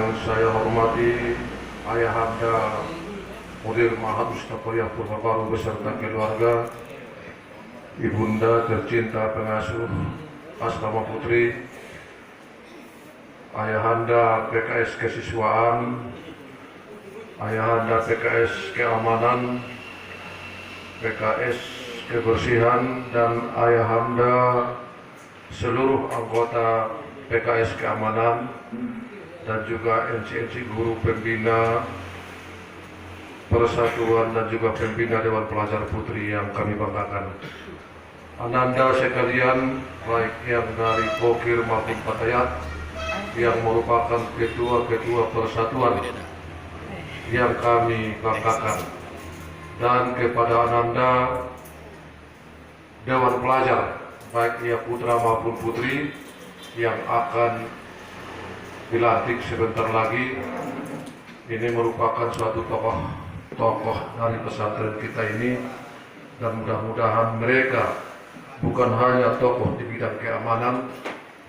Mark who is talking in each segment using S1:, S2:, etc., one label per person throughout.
S1: Yang saya hormati Ayahanda Mudir Mahat Mustafa Purbabaru beserta keluarga, Ibunda tercinta pengasuh Asrama Putri, Ayahanda PKS Kesiswaan, Ayahanda PKS Keamanan, PKS Kebersihan, dan Ayahanda seluruh anggota PKS Keamanan dan juga NCNC Guru Pembina Persatuan dan juga Pembina Dewan Pelajar Putri yang kami banggakan. Ananda sekalian, baik yang dari Pokir maupun Patayat, yang merupakan ketua-ketua persatuan yang kami banggakan, dan kepada Ananda Dewan Pelajar, baik ia putra maupun putri yang akan dilantik sebentar lagi. Ini merupakan suatu tokoh dari pesantren kita ini, dan mudah-mudahan mereka bukan hanya tokoh di bidang keamanan,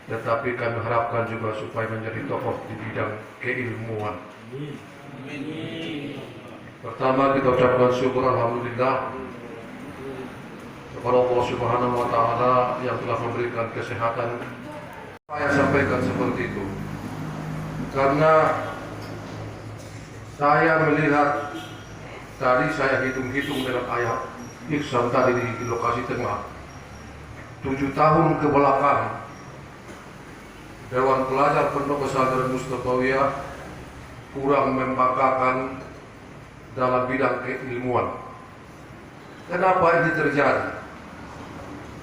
S1: tetapi kami harapkan juga supaya menjadi tokoh di bidang keilmuan. Pertama, kita ucapkan syukur alhamdulillah kepada Allah Subhanahu wa Ta'ala yang telah memberikan kesehatan. Saya sampaikan seperti itu karena saya melihat, tadi saya hitung-hitung dengan Ayah Iksan tadi di lokasi tengah, 7 tahun ke belakang Dewan Pelajar Pondok Pesantren Mustafawiyah kurang membanggakan dalam bidang keilmuan. Kenapa ini terjadi?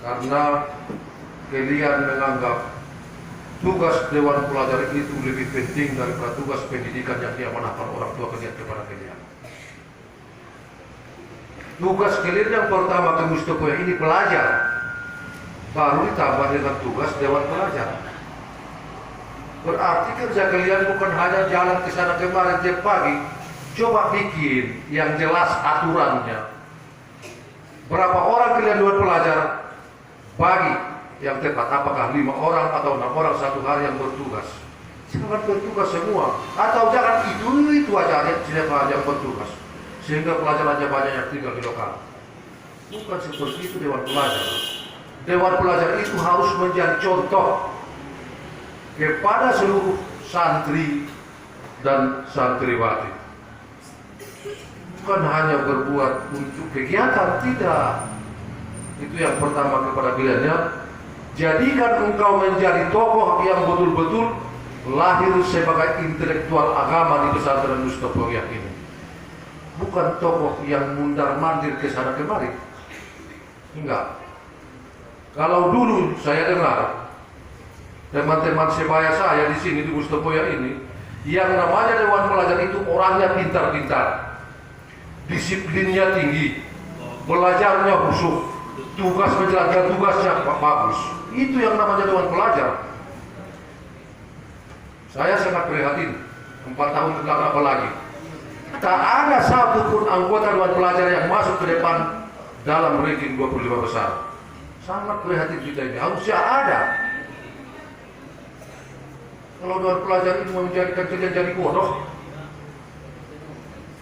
S1: Karena kalian menganggap tugas Dewan Pelajar itu lebih penting daripada tugas pendidikan yang diamanahkan orang tua kalian kepada kalian. Tugas kalian yang pertama ke Mustafawiyah ini pelajar, baru ditambah dengan tugas Dewan Pelajar. Berarti kerja kalian bukan hanya jalan ke sana kemari tiap pagi. Coba bikin yang jelas aturannya. Berapa orang kalian Dewan Pelajar bagi yang tepat, apakah 5 orang atau 6 orang satu hari yang bertugas? Jangan bertugas semua, atau jangan itu aja yang bertugas, sehingga pelajar aja banyak yang tinggal di lokal. Bukan seperti itu Dewan Pelajar. Dewan Pelajar itu harus menjadi contoh kepada seluruh santri dan santriwati. Bukan hanya berbuat untuk kegiatan, tidak. Itu yang pertama kepada kalian ya. Jadikan engkau menjadi tokoh yang betul-betul lahir sebagai intelektual agama di pesantren Mustafawiyah ini. Bukan tokoh yang mundar-mandir ke sana kemari. Enggak. Kalau dulu saya dengar teman-teman sebaya saya di sini di Mustafawiyah ini, yang namanya Dewan Pelajar itu orangnya pintar-pintar, disiplinnya tinggi, belajarnya khusyuk, tugas menjalankan tugasnya bagus. Itu yang namanya Dewan Pelajar. Saya sangat prihatin 4 tahun ke belakang apalagi, tak ada satupun anggota Dewan Pelajar yang masuk ke depan dalam ranking 25 besar. Sangat prihatin kita ini, harusnya ada. Kalau Dewan Pelajar ini menjadikan kalian jadi bodoh,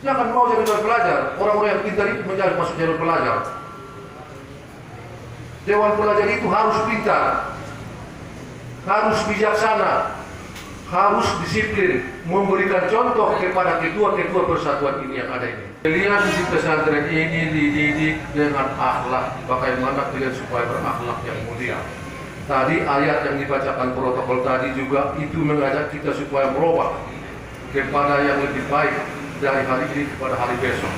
S1: jangan mau jadi Dewan Pelajar. Orang-orang yang pintar itu menjadi masuk Dewan Pelajar. Dewan Pelajar itu harus pintar, harus bijaksana, harus disiplin, memberikan contoh kepada ketua-ketua persatuan ini yang ada ini. Kalian di pesantren ini dididik dengan akhlak, bagaimana kalian supaya berakhlak yang mulia. Tadi ayat yang dibacakan protokol tadi juga itu mengajak kita supaya merubah kepada yang lebih baik dari hari ini kepada hari besok.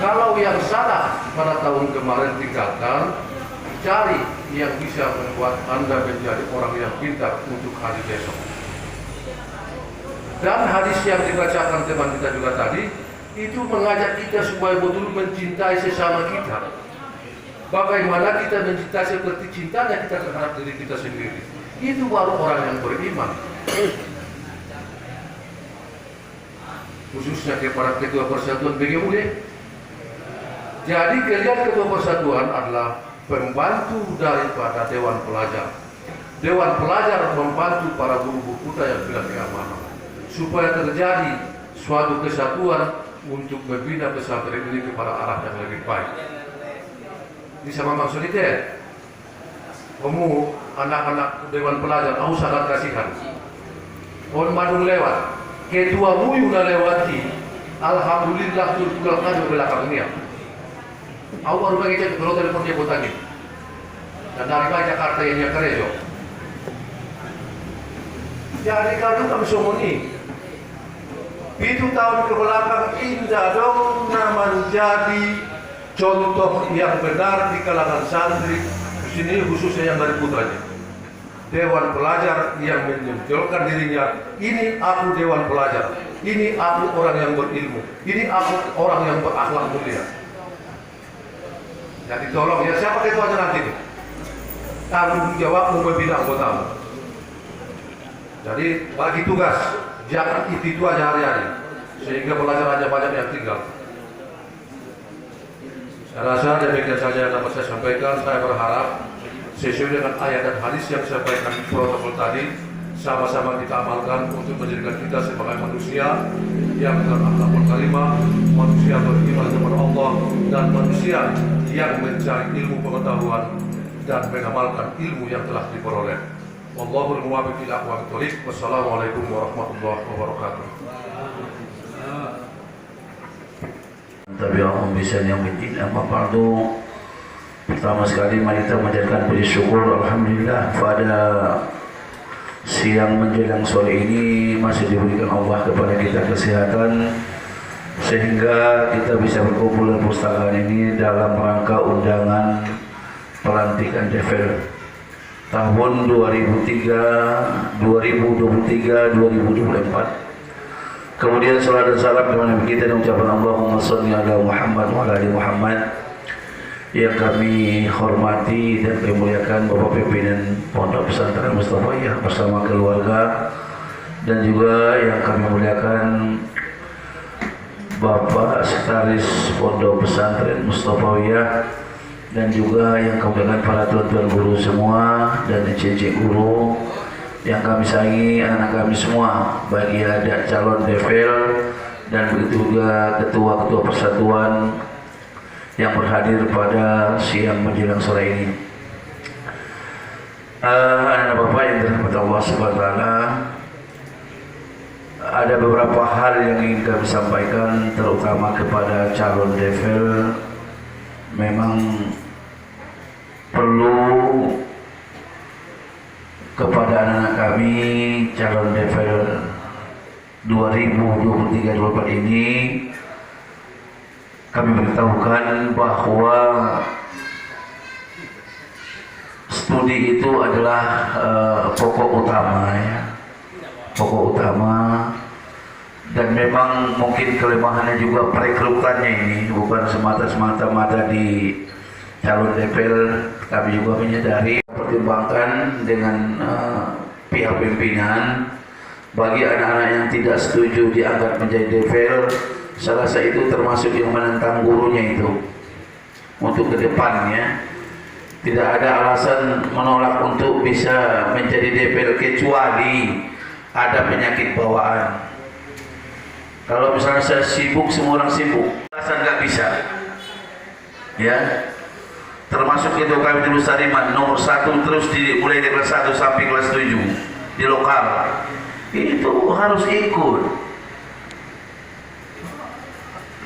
S1: Kalau yang salah pada tahun kemarin tinggalkan, cari yang bisa membuat Anda menjadi orang yang pintar untuk hari besok. Dan hadis yang dibacakan teman kita juga tadi, itu mengajak kita supaya betul mencintai sesama kita. Bagaimana kita mencintai seperti cintanya kita terhadap diri kita sendiri. Itu baru orang yang beriman. Khususnya kepada ketua persatuan BGMUD. Jadi kalian ketua persatuan adalah pembantu daripada Dewan Pelajar. Dewan Pelajar membantu para guru-guru kita yang bilang keamanan. supaya terjadi suatu kesatuan untuk membina pesantren ini kepada arah yang lebih baik. Ini sama maksud itu ya. Kamu anak-anak Dewan Pelajar, aku sangat kasihan. Orang Bandung lewat, ketuamu yang lewati, alhamdulillah pulang kado belakang ini. Aku baru bagi cek kalau telepon dia buat lagi. Dan dari Jakarta yang Kerejo. Jadi kalau kami semua ini, itu tahun ke belakang indah dong menjadi contoh yang benar di kalangan santri di sini khususnya yang dari putranya. Dewan Pelajar yang menunjukkan dirinya, ini aku Dewan Pelajar, ini aku orang yang berilmu, ini aku orang yang berakhlak mulia. Jadi tolong ya, siapa ketuanya nanti? Tanggung jawab membina anggotamu. Jadi bagi tugas, jangan itu aja hari-hari, sehingga pelajar aja banyak yang tinggal. Saya rasa demikian saja yang dapat saya sampaikan. Saya berharap sesuai dengan ayat dan hadis yang saya sampaikan di protokol tadi, sama-sama kita amalkan untuk menjadikan kita sebagai manusia yang berakhlak karimah, manusia beriman kepada Allah, dan manusia yang mencari ilmu pengetahuan dan mengamalkan ilmu yang telah diperoleh. Wallahul muwaffiq ila aqwamit thoriq. Wassalamualaikum warahmatullahi wabarakatuh.
S2: Tabi'ahum bisan yang bidin. Amma ba'du. Pertama sekali mari kita menjadikan puji syukur alhamdulillah pada siang menjelang sore ini masih diberikan Allah kepada kita kesehatan sehingga kita bisa berkumpul di perpustakaan ini dalam rangka undangan pelantikan DPR tahun 2023-2024. Kemudian salat dan salam kepada Nabi kita dan ucapan Allahumma sholli ala Muhammad wa ala ali Muhammad. Yang kami hormati dan kami muliakan Bapak Pimpinan Pondok Pesantren Mustafawiyah bersama keluarga, dan juga yang kami muliakan Bapak Sekretaris Pondok Pesantren Mustafawiyah, dan juga yang kami muliakan para tuan-tuan guru semua dan encik-encik guru yang kami sayangi, anak-anak kami semua, bagi ada calon DPL dan begitu juga ketua-ketua persatuan yang berhadir pada siang menjelang sore ini. Anak Bapak yang dirahmati Allah Subhanahu wa taala, ada beberapa hal yang ingin kami sampaikan terutama kepada calon DPL. Memang perlu kepada anak-anak kami calon DPL 2023-2024 ini kami beritahukan bahwa studi itu adalah pokok utama ya, pokok utama, dan memang mungkin kelemahannya juga perekrutannya ini bukan semata-mata di calon DPL. Kami juga menyadari, pertimbangkan dengan pihak pimpinan bagi anak-anak yang tidak setuju diangkat menjadi DPL. Saya rasa itu termasuk yang menentang gurunya itu untuk ke depannya. Tidak ada alasan menolak untuk bisa menjadi DPL kecuali ada penyakit bawaan. Kalau misalnya saya sibuk, semua orang sibuk, alasan nggak bisa. Ya, termasuk itu kami di Lestariman nomor 1 terus mulai dari kelas 1 sampai kelas 7 di lokal itu harus ikut.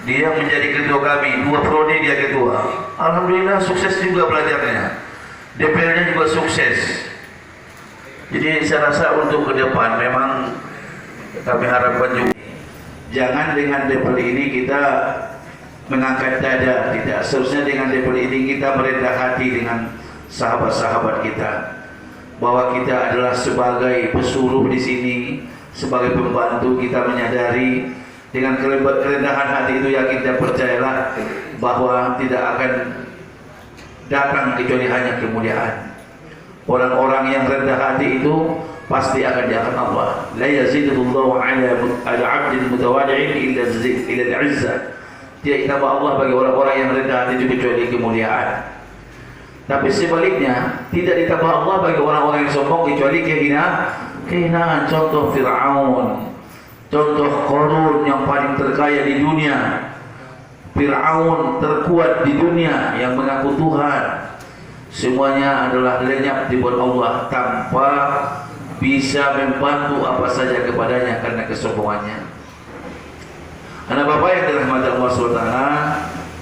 S2: Dia menjadi ketua kami, 2 periode dia ketua. Alhamdulillah sukses juga belajarnya. DPL-nya juga sukses. Jadi saya rasa untuk ke depan memang kami harapkan juga jangan dengan DPL ini kita mengangkat dada, tidak. Seharusnya dengan DPL ini kita merendah hati dengan sahabat-sahabat kita, bahwa kita adalah sebagai pesuruh di sini, sebagai pembantu. Kita menyadari dengan kerendahan hati itu, yakin dan percayalah bahwa tidak akan datang kecuali hanya kemuliaan. Orang-orang yang rendah hati itu pasti akan diangkat Allah. La yazidullahu ala 'abdin mutawadi'in illa al-'izzah. Tidak tambah Allah bagi orang-orang yang rendah hati itu kecuali kemuliaan. Tapi sebaliknya, tidak ditambah Allah bagi orang-orang yang sombong kecuali kehinaan. Contoh Fir'aun contoh Qarun yang paling terkaya di dunia, Fir'aun terkuat di dunia yang mengaku Tuhan, semuanya adalah lenyap di bawah Allah tanpa bisa membantu apa saja kepadanya karena kesombongannya. Anak Bapak yang dirahmati Allah SWT,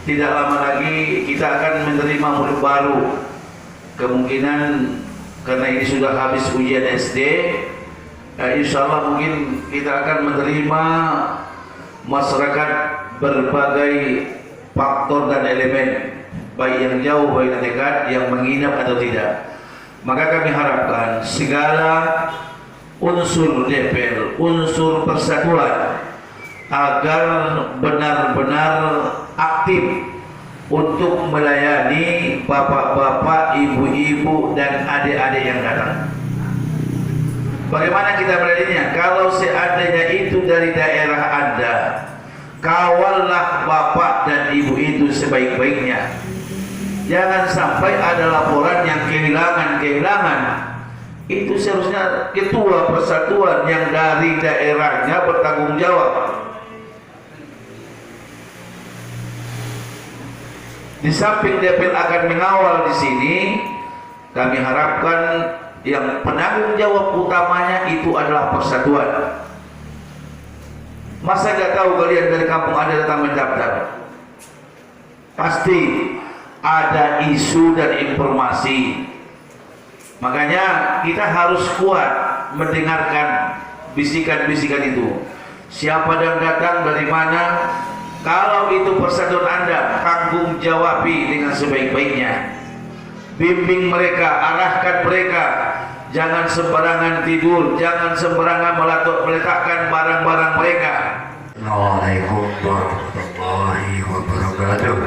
S2: tidak lama lagi kita akan menerima murid baru. Kemungkinan karena ini sudah habis ujian SD, insya Allah mungkin kita akan menerima masyarakat berbagai faktor dan elemen, baik yang jauh, baik yang dekat, yang menginap atau tidak. Maka kami harapkan segala unsur DPL, unsur persatuan agar benar-benar aktif untuk melayani bapak-bapak, ibu-ibu dan adik-adik yang datang. Bagaimana kita melayaninya? Kalau seandainya itu dari daerah Anda, kawallah bapak dan ibu itu sebaik-baiknya. Jangan sampai ada laporan yang kehilangan. Itu seharusnya ketua persatuan yang dari daerahnya bertanggung jawab. Di samping DPL akan mengawal di sini, kami harapkan yang penanggung jawab utamanya itu adalah persatuan. Masa nggak tahu kalian dari kampung ada datang mendaftar? Pasti ada isu dan informasi. Makanya kita harus kuat mendengarkan bisikan-bisikan itu. Siapa yang datang dari mana? Kalau itu persatuan Anda, tanggung jawabi dengan sebaik-baiknya. Bimbing mereka, arahkan mereka. Jangan sembarangan tidur, jangan sembarangan meletakkan barang-barang mereka.
S3: Assalamualaikum warahmatullahi wabarakatuh.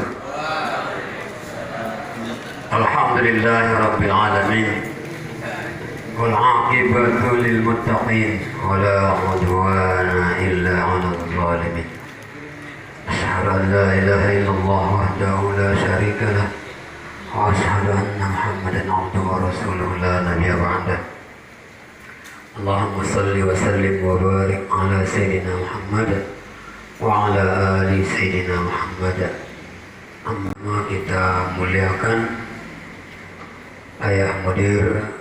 S3: Alhamdulillahi rabbil alamin. Wal 'aqibatu lil muttaqin wa la 'udwana illa 'alal zalimin. Asyhadu an la ilaha illallah wahdahu la syarika lah. وأشهد أن محمدا عبده ورسوله لا نبي بعده. اللهم صل وسلم وبارك على سيدنا محمد وعلى آل سيدنا محمد. Amma kita muliakan Ayah Mudir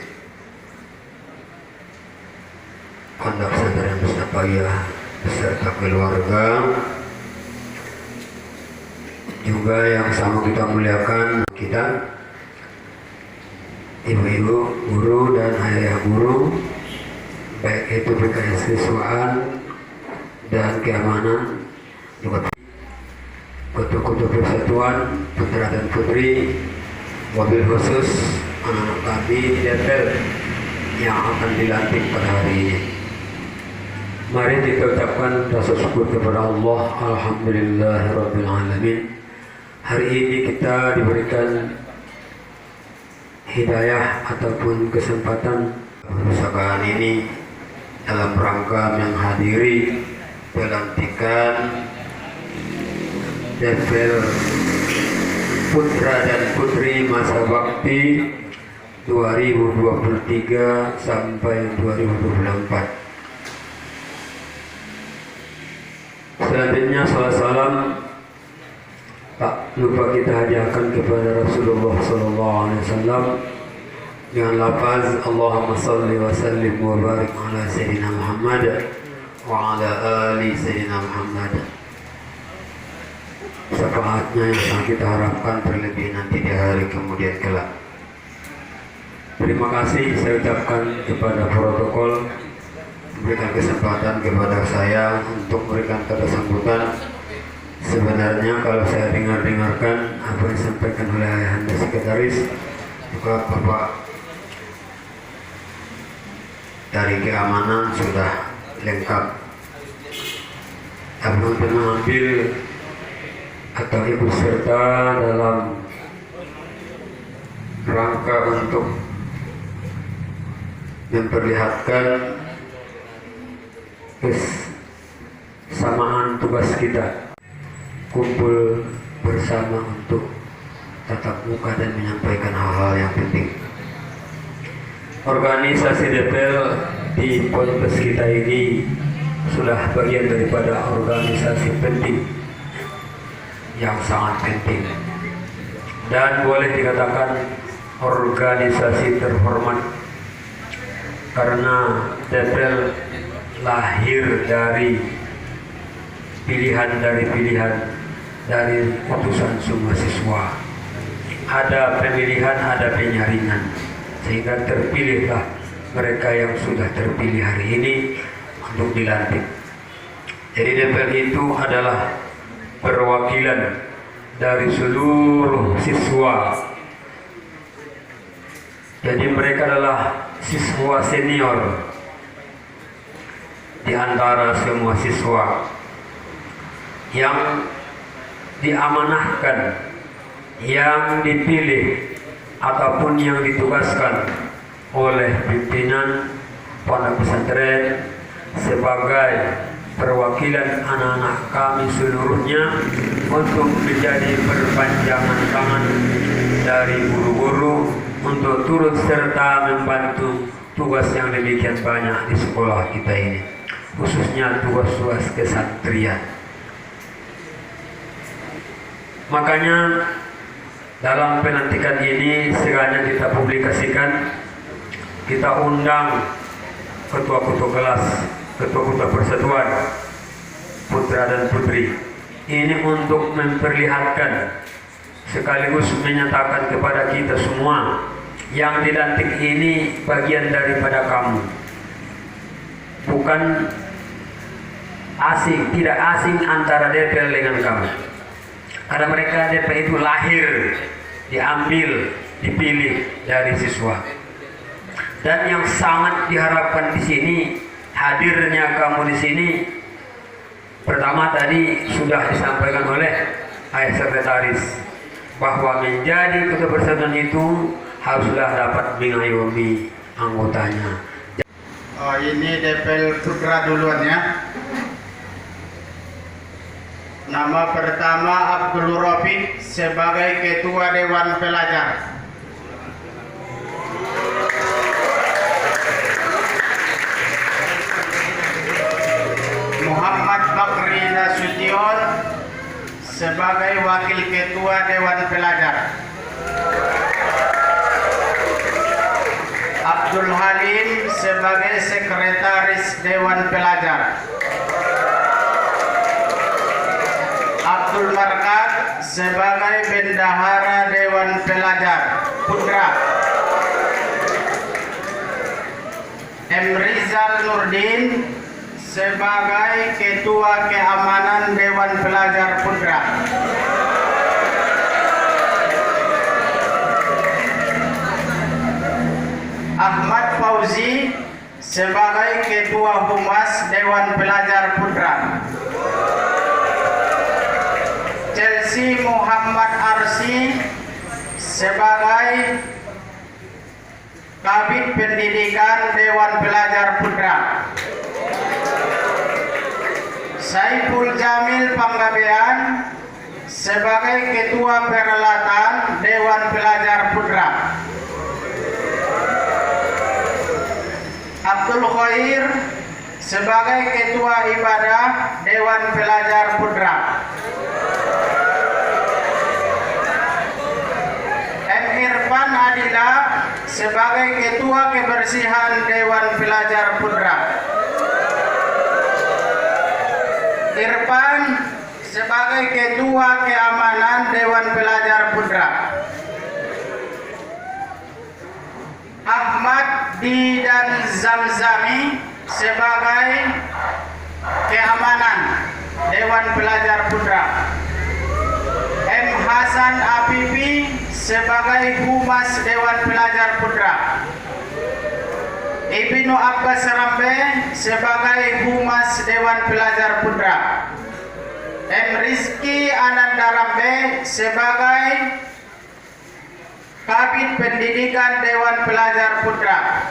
S3: Pondok Pesantren Mustaqiyah beserta keluarga, juga yang sama kita muliakan kita ibu-ibu guru dan ayah guru, baik itu BKS siswaan dan keamanan, juga kutu-kutu persatuan putra dan putri, wabil khusus anak-anak kami di DPL yang akan dilantik pada hari ini. Mari kita ucapkan rasa syukur kepada Allah. Alhamdulillahirabbil alamin. Hari ini kita diberikan hidayah ataupun kesempatan perusahaan ini dalam rangka menghadiri pelantikan DPL Putra dan Putri Masa Bakti 2023 sampai 2024. Selanjutnya salam tak lupa kita hadiahkan kepada Rasulullah SAW dengan lafaz Allahumma salli wa sallim wa barik ala Sayyidina Muhammad wa ala ali Sayyidina Muhammad. Syafaatnya yang sangat kita harapkan terlebih nanti di hari kemudian kelak. Terima kasih saya ucapkan kepada protokol memberikan kesempatan kepada saya untuk memberikan kata sambutan. Sebenarnya kalau saya dengarkan apa yang disampaikan oleh Ayahanda Sekretaris, juga Bapak dari keamanan sudah lengkap. Tapi untuk mengambil atau ikut serta dalam rangka untuk memperlihatkan kesamaan tugas kita, kumpul bersama untuk tatap muka dan menyampaikan hal-hal yang penting. Organisasi DPL di Ponpes kita ini sudah bagian daripada organisasi penting yang sangat penting dan boleh dikatakan organisasi terhormat karena DPL lahir dari pilihan dari utusan semua siswa. Ada pemilihan, ada penyaringan, sehingga terpilihlah mereka yang sudah terpilih hari ini untuk dilantik. Jadi DPL itu adalah perwakilan dari seluruh siswa. Jadi mereka adalah siswa senior di antara semua siswa yang diamanahkan, yang dipilih ataupun yang ditugaskan oleh pimpinan pondok pesantren sebagai perwakilan anak-anak kami seluruhnya untuk menjadi perpanjangan tangan dari guru-guru untuk turut serta membantu tugas yang demikian banyak di sekolah kita ini, khususnya tugas-tugas kesantrian. Makanya dalam pelantikan ini sengaja kita publikasikan, kita undang ketua-ketua kelas, ketua-ketua persatuan, putra dan putri. Ini untuk memperlihatkan sekaligus menyatakan kepada kita semua yang dilantik ini bagian daripada kamu, bukan asing, tidak asing antara DPL dengan kamu. Karena mereka DPL itu lahir, diambil, dipilih dari siswa. Dan yang sangat diharapkan di sini, hadirnya kamu di sini, pertama tadi sudah disampaikan oleh Ayah Sekretaris bahwa menjadi ketua persatuan itu haruslah dapat mengayomi anggotanya.
S4: Ini DPL Putra duluan ya. Nama pertama Abdul Rafiq sebagai Ketua Dewan Pelajar. Muhammad Bakri Nasution sebagai Wakil Ketua Dewan Pelajar. Abdul Halim sebagai Sekretaris Dewan Pelajar. Abdul Markat sebagai Bendahara Dewan Pelajar Putra. M. Rizal Nurdin sebagai Ketua Keamanan Dewan Pelajar Putra. Ahmad Fauzi sebagai Ketua Humas Dewan Pelajar Putra. Chelsea Muhammad Arsi sebagai Kabid Pendidikan Dewan Pelajar Putra. Saiful Jamil Panggabean sebagai Ketua Peralatan Dewan Pelajar Putra. Abdul Khair sebagai Ketua Ibadah Dewan Pelajar Putra. M. Irfan Adila sebagai Ketua Kebersihan Dewan Pelajar Putra. Irfan sebagai Ketua Keamanan Dewan Pelajar Putra. Ahmad Didan Zamzami sebagai Keamanan Dewan Pelajar Putra. M. Hasan Afifi sebagai Humas Dewan Pelajar Putra. Ibnu Abbas Rambe sebagai Humas Dewan Pelajar Putra. M. Rizky Ananda Rambe sebagai Kabid Pendidikan Dewan Pelajar Putra.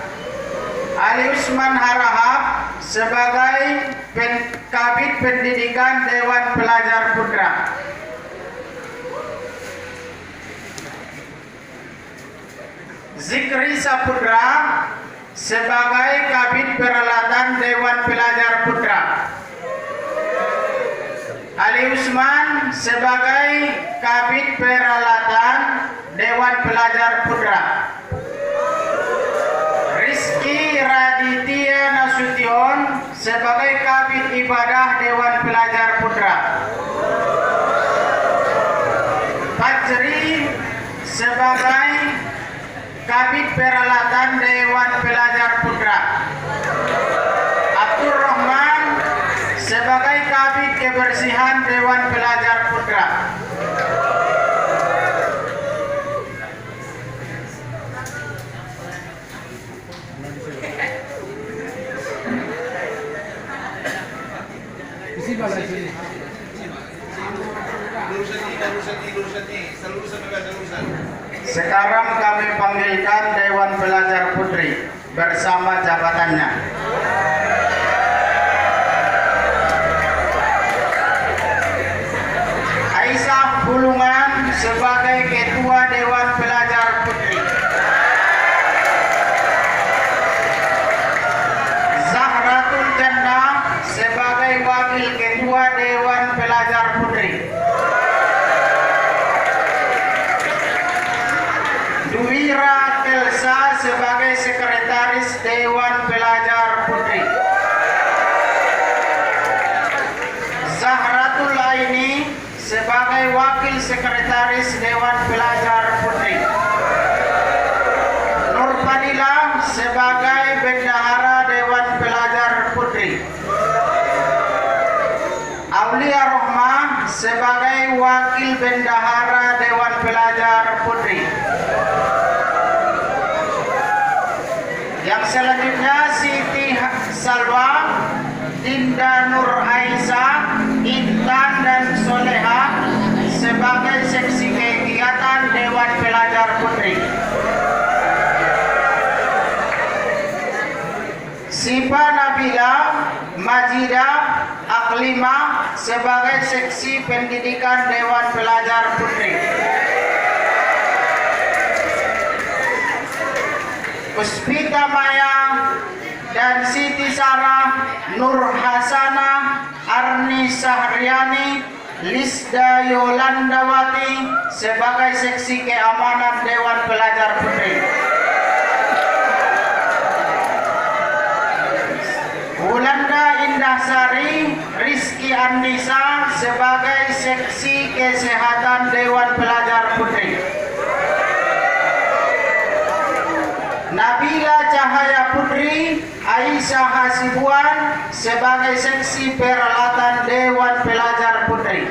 S4: Ali Usman Harahap sebagai Kabid Pendidikan Dewan Pelajar Putra. Zikri Saputra sebagai Kabid Peralatan Dewan Pelajar Putra. Ali Usman sebagai Kabid Peralatan Dewan Pelajar Putra. Rizky Raditya Nasution sebagai Kabid Ibadah Dewan Pelajar Putra. Fajri sebagai Kabid Peralatan Dewan Pelajar Putra. Abdul Rahman sebagai Kabid Kebersihan Dewan Pelajar Putra. Sekarang kami panggilkan Dewan Pelajar Putri bersama jabatannya. Aisyah Bulungan sebagai Ketua Dewan Pelajar Putri. Zahratul Jannah sebagai Wakil Ketua Dewan Pelajar Putri. Duwira Kelsa sebagai Sekretaris Dewan Pelajar Putri. Zahratul Aini sebagai Wakil Sekretaris Dewan Pelajar Putri. Nur Fadila sebagai Bendahara Dewan Pelajar Putri. Aulia Rohmah sebagai Wakil Bendahara Dewan Pelajar Putri. Yang selanjutnya Siti Salwa, Dinda Nur Aisyah, Intan dan Soleha sebagai Seksi Kegiatan Dewan Pelajar Putri. Sipa Nabila, Majida, Aklima sebagai Seksi Pendidikan Dewan Pelajar Putri. Puspita Maya dan Siti Sarah, Nur Hasanah, Arni Sahriani, Lisda Yolandawati sebagai Seksi Keamanan Dewan Pelajar Putri. Wulanda Indahsari, Rizky Andisa sebagai Seksi Kesehatan Dewan Pelajar Putri. Nabila Cahaya Putri, Aisyah Hasibuan sebagai Seksi Peralatan Dewan Pelajar Putri.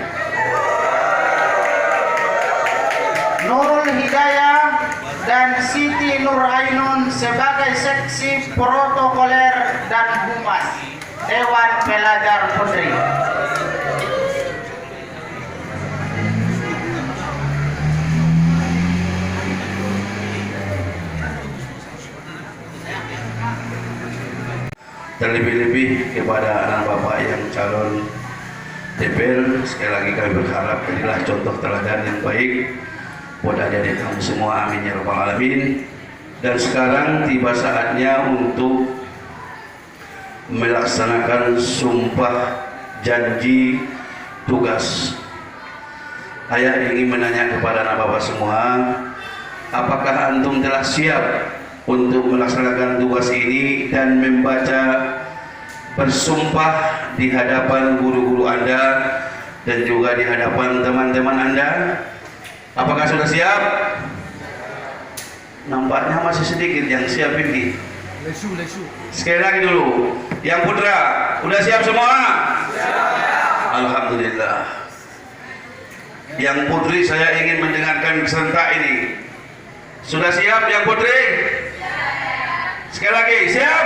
S4: Nurul Hidayah dan Siti Nur Ainun sebagai Seksi Protokoler dan Humas Dewan Pelajar Putri.
S2: Terlebih-lebih kepada anak bapak yang calon DPR, sekali lagi kami berharap inilah contoh teladan yang baik buat adik-adik kamu semua, amin ya rabbal alamin. Dan sekarang tiba saatnya untuk melaksanakan sumpah janji tugas. Saya ingin menanya kepada anak bapak semua, apakah antum telah siap untuk melaksanakan tugas ini dan membaca bersumpah di hadapan guru-guru Anda dan juga di hadapan teman-teman Anda? Apakah sudah siap? Nampaknya masih sedikit yang siap ini. Sekali lagi dulu, yang putra, udah siap semua? Alhamdulillah. Yang putri saya ingin mendengarkan serentak ini. Sudah siap yang putri? Sekali lagi, siap?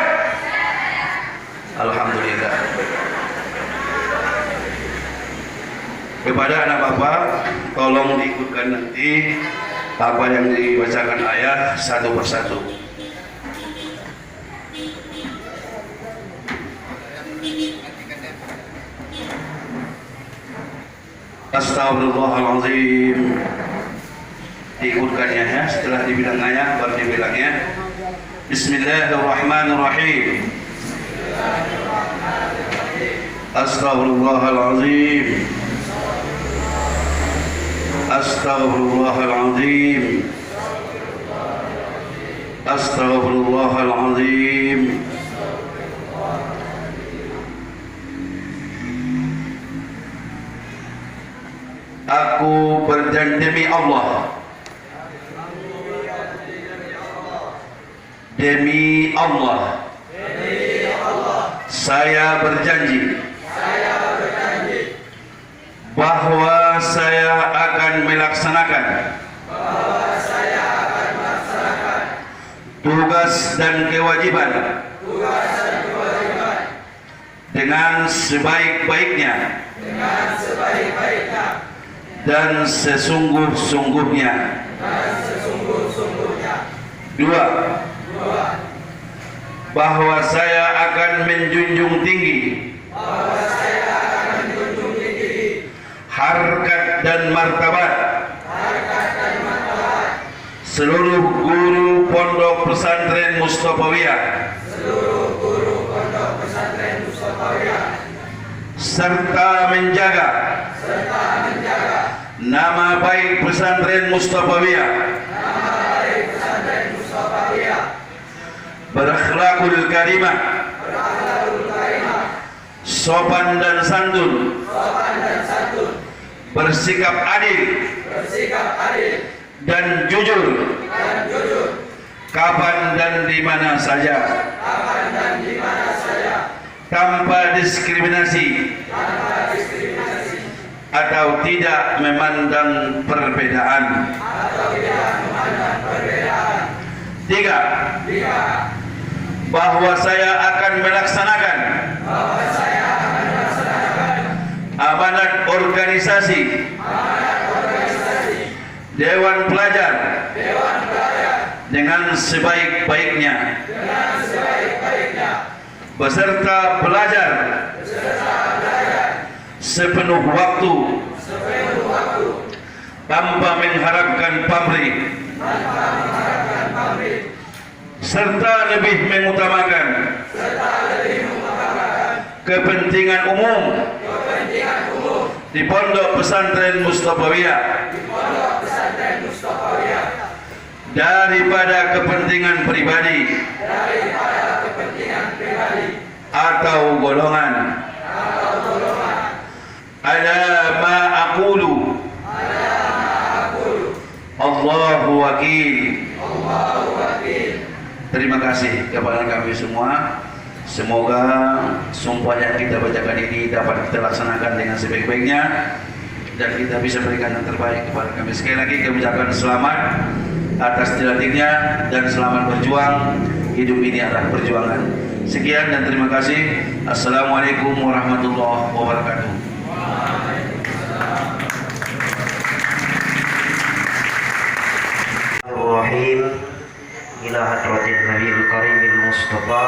S2: Alhamdulillah. Kepada anak bapak, tolong diikutkan nanti apa yang dibacakan ayah satu persatu. Astagfirullahaladzim. Diikutkannya ya, setelah dibilang ayah baru dibilangnya. Bismillahirrahmanirrahim. Astagfirullahaladzim.
S5: Astaghfirullahaladzim. Astaghfirullahaladzim. Aku berjanji demi Allah. Demi Allah. Saya berjanji bahwa saya akan melaksanakan tugas dan kewajiban dengan sebaik-baiknya dan sesungguh-sungguhnya. Dua, bahwa saya akan menjunjung tinggi harkat dan martabat seluruh guru pondok pesantren Mustafawiyah serta menjaga nama baik pesantren Mustafawiyah berakhlakul karimah, sopan dan santun, bersikap adil dan jujur kapan dan di mana saja tanpa diskriminasi atau tidak memandang perbedaan. Tiga, bahwa saya akan melaksanakan amanat organisasi Dewan Pelajar dengan sebaik-baiknya beserta pelajar sepenuh waktu tanpa mengharapkan pamrih serta lebih mengutamakan kepentingan umum di pondok pesantren Mustafawiyah daripada kepentingan pribadi atau golongan. Ala ma aqulu Allahu wakil. Terima kasih kepada kami semua. Semoga sumpah yang kita bacakan ini dapat kita laksanakan dengan sebaik-baiknya dan kita bisa berikan yang terbaik kepada kami. Sekali lagi kami ucapkan selamat atas dilantiknya dan selamat berjuang. Hidup ini adalah perjuangan. Sekian dan terima kasih. Assalamualaikum warahmatullahi wabarakatuh.
S6: Bismillahirrahmanirrahim. Ila hadratin Nabiul Karimil Mustafa.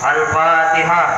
S6: Al-Fatihah.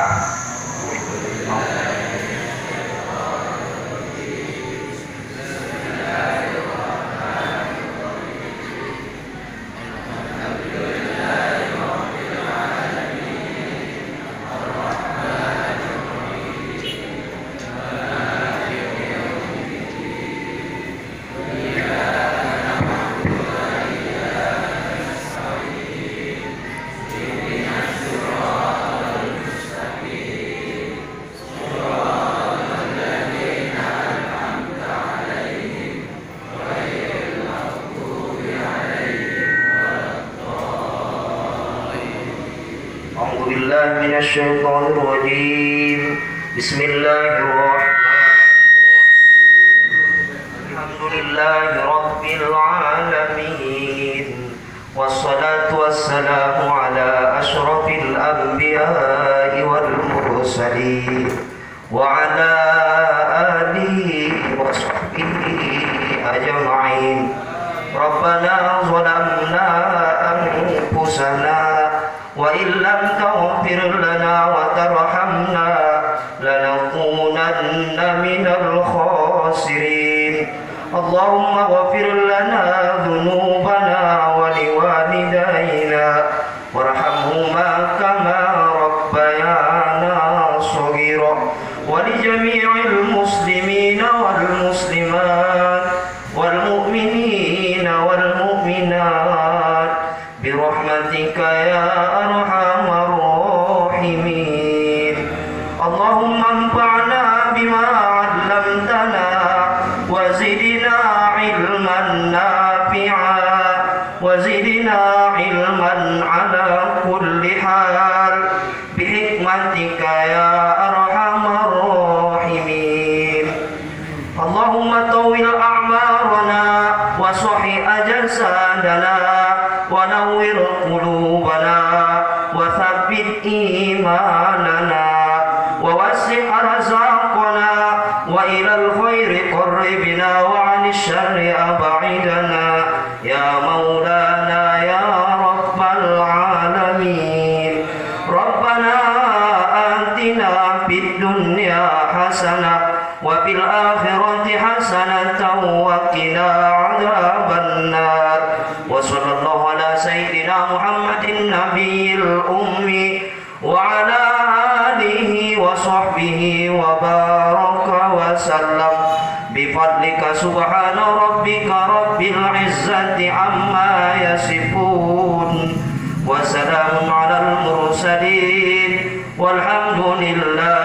S6: أعوذ بالله من الشيطان الرجيم. بسم الله الرحمن الرحيم. الحمد لله رب العالمين والصلاة والسلام على أشرف الأنبياء والمرسلين وعلى آله وصحبه أجمعين. ربنا ظلمنا أنفسنا وإن لم تغفر لنا وترحمنا لنكونن من الخاسرين. اللهم اغفر لنا ذنوبنا ولوالدينا وارحمهما كما ربيانا صغيرا ولجميع المسلمين وزدنا علما نافعا وزدنا علما على كل حال بحكمتك يا أرحم الراحمين. اللهم طول أعمارنا وصحح أجسادنا ونور قلوبنا وثبت إيماننا ووسع رزاقنا وإلى الخير قربنا وعن الشر أبعدنا يا مولانا يا رب العالمين. ربنا آتنا في الدنيا حسنة وفي الآخرة حسنة وقنا عذاب النار. وصلى الله على سيدنا محمد النبي الأمي وعلى آله وصحبه وبارك وسلم بفضلك سبحان ربك رب العزة عما يصفون وسلام على المرسلين والحمد لله